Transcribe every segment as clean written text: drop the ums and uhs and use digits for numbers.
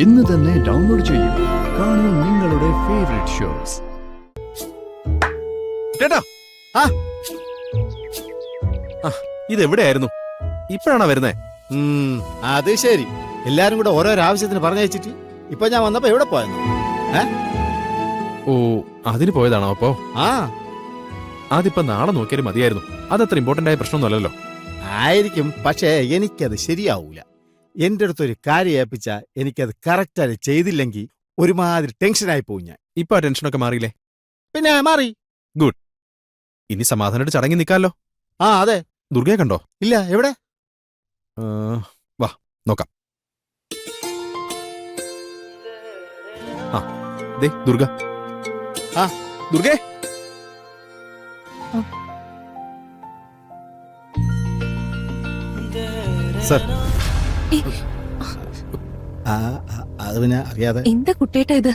ഇന്ന് തന്നെ ഡൗൺലോഡ് ചെയ്യൂ. കാണൂ നിങ്ങളുടെ ഫേവറേറ്റ് ഷോസ്. ചേട്ടാ, ഇത് എവിടെയായിരുന്നു? ഇപ്പഴാണോ വരുന്നേ? അത് ശരി. എല്ലാരും കൂടെ ഓരോരോ ആവശ്യത്തിന് പറഞ്ഞയച്ചിട്ട് ഇപ്പൊ ഞാൻ വന്നപ്പോ എവിടെ പോയെന്ന്? ഓ, അതിന് പോയതാണോ? അപ്പോ ആ, അതിപ്പോ നാളെ നോക്കിയാലും മതിയായിരുന്നു. അതത്ര ഇമ്പോർട്ടന്റ് ആയ പ്രശ്നമൊന്നുമല്ലല്ലോ. ആയിരിക്കും, പക്ഷേ എനിക്കത് ശരിയാവൂല. എന്റെ അടുത്തൊരു കാര്യം ഏൽപ്പിച്ച എനിക്കത് കറക്റ്റായി ചെയ്തില്ലെങ്കിൽ ഒരുമാതിരി ടെൻഷനായി പോകും ഞാൻ. ഇപ്പൊ ആ ടെൻഷനൊക്കെ മാറിയില്ലേ? പിന്നെ മാറി. ഗുഡ്. ഇനി സമാധാനമായിട്ട് ചടങ്ങി നിൽക്കാമല്ലോ. ആ അതെ. ദുർഗയെ കണ്ടോ? ഇല്ല, എവിടെ? വാ നോക്കാം. ആ ദേ ദുർഗ. ആ ദുർഗേ. സർ, അത് പിന്നെ അറിയാതെ. എന്താ കുട്ടേട്ടാ ഇത്?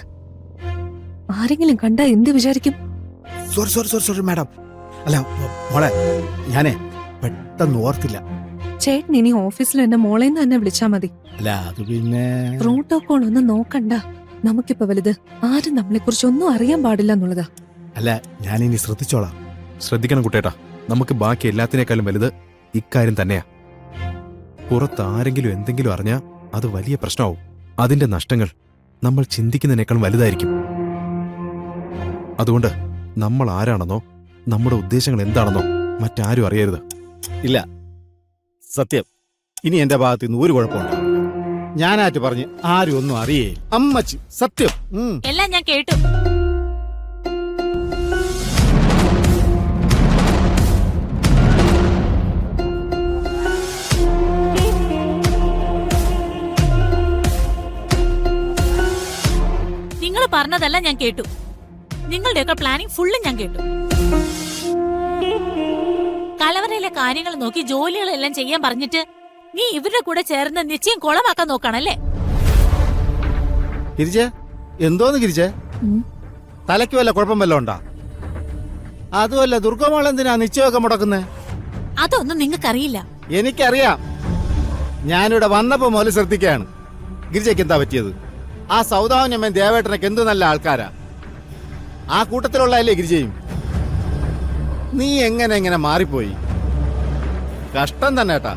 ആരെങ്കിലും കണ്ടാ എന്ത് വിചാരിക്കും? Sorry sorry sorry sorry madam. അല്ല മോളെ, ഞാനേ പെട്ടെന്ന് ഓർത്തില്ല. ചേട്ടൻ ഇനി ഓഫീസിൽ എന്നെ മോളേന്ന് തന്നെ വിളിച്ചാ മതി. അല്ല അത് പിന്നെ പ്രോട്ടോകോൾ ഒന്നും നോക്കണ്ട. നമുക്കിപ്പോ വലുത് ആരും നമ്മളെ കുറിച്ച് ഒന്നും അറിയാൻ പാടില്ല എന്നുള്ളതാ. അല്ല, ഞാനിനി ശ്രദ്ധിച്ചോളാം. ശ്രദ്ധിക്കണം കുട്ടേട്ടാ. നമുക്ക് ബാക്കി എല്ലാത്തിനേക്കാളും വലുത് ഇക്കാര്യം തന്നെയാ. പുറത്ത് ആരെങ്കിലും എന്തെങ്കിലും അറിഞ്ഞാ അത് വലിയ പ്രശ്നമാവും. അതിന്റെ നഷ്ടങ്ങൾ നമ്മൾ ചിന്തിക്കുന്നതിനേക്കാൾ വലുതായിരിക്കും. അതുകൊണ്ട് നമ്മൾ ആരാണെന്നോ നമ്മുടെ ഉദ്ദേശങ്ങൾ എന്താണെന്നോ മറ്റാരും അറിയരുത്. ഇല്ല, സത്യം. ഇനി എന്റെ ഭാഗത്ത് നിന്ന് ഒരു കുഴപ്പമുണ്ടാവില്ല. ഞാനായിട്ട് പറഞ്ഞ് ആരും ഒന്നും അറിയേ. അമ്മച്ചി സത്യം. എല്ലാം ഞാൻ കേട്ടു. നിങ്ങൾ പറഞ്ഞതെല്ലാം ഞാൻ കേട്ടു. നിങ്ങളുടെയൊക്കെ പ്ലാനിങ് ഫുള്ളും ഞാൻ കേട്ടു. കലവറയിലെ കാര്യങ്ങൾ നോക്കി ജോലികളെല്ലാം ചെയ്യാൻ പറഞ്ഞിട്ട് നീ ഇവരുടെ കൂടെ ചേർന്ന് നിശ്ചയം കുളമാക്കാൻ നോക്കണല്ലേ? ഗിരിജേ, എന്തോന്ന് ഗിരിജേ? തലയ്ക്ക് വല്ല കുഴപ്പം വല്ല ഉണ്ടാ? അതുമല്ല, ദുർഗമോൾ എന്തിനാ നിശ്ചയമൊക്കെ മുടക്കുന്നേ? അതൊന്നും നിങ്ങൾക്കറിയില്ല. എനിക്കറിയാം. ഞാനിവിടെ വന്നപ്പോ മുതൽ ശ്രദ്ധിക്കുകയാണ്. ഗിരിജയ്ക്ക് എന്താ പറ്റിയത്? ആ സൗദാവന്യമ്മൻ ദേവേട്ടനൊക്കെ എന്ത് നല്ല ആൾക്കാരാ. ആ കൂട്ടത്തിലുള്ളതല്ലേ ഗിരിജയും? നീ എങ്ങനെ മാറിപ്പോയി? കഷ്ടം തന്നെ ഏട്ടാ.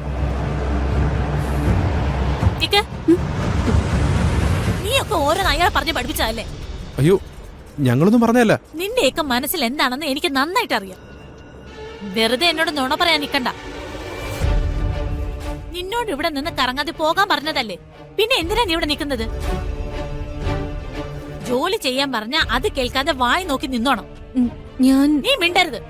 നീയൊക്കെ ഓരോ അയാളെ പറഞ്ഞ് പഠിപ്പിച്ചതല്ലേ? അയ്യോ, ഞങ്ങളൊന്നും പറഞ്ഞല്ല. നിന്റെയൊക്കെ മനസ്സിൽ എന്താണെന്ന് എനിക്ക് നന്നായിട്ട് അറിയാം. വെറുതെ എന്നോട് നുണ പറയാൻ നിക്കണ്ട. നിന്നോട് ഇവിടെ നിന്ന് കറങ്ങാതെ പോകാൻ പറഞ്ഞതല്ലേ? പിന്നെ എന്തിനാ നീ ഇവിടെ നിൽക്കുന്നത്? ജോലി ചെയ്യാൻ പറഞ്ഞ അത് കേൾക്കാതെ വായി നോക്കി നിന്നോണം. നീ മിണ്ടരുത്.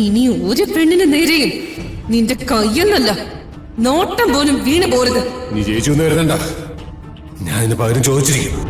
ഇനി ഒരു പെണ്ണിന് നേരെയും നിന്റെ കയ്യെന്നല്ല നോട്ടം പോലും വീണ് പോരുത്. നീ ജയിച്ചു എന്ന് കരുതണ്ട. ഞാൻ ഇതിന് പകരം ചോദിച്ചിരിക്കും.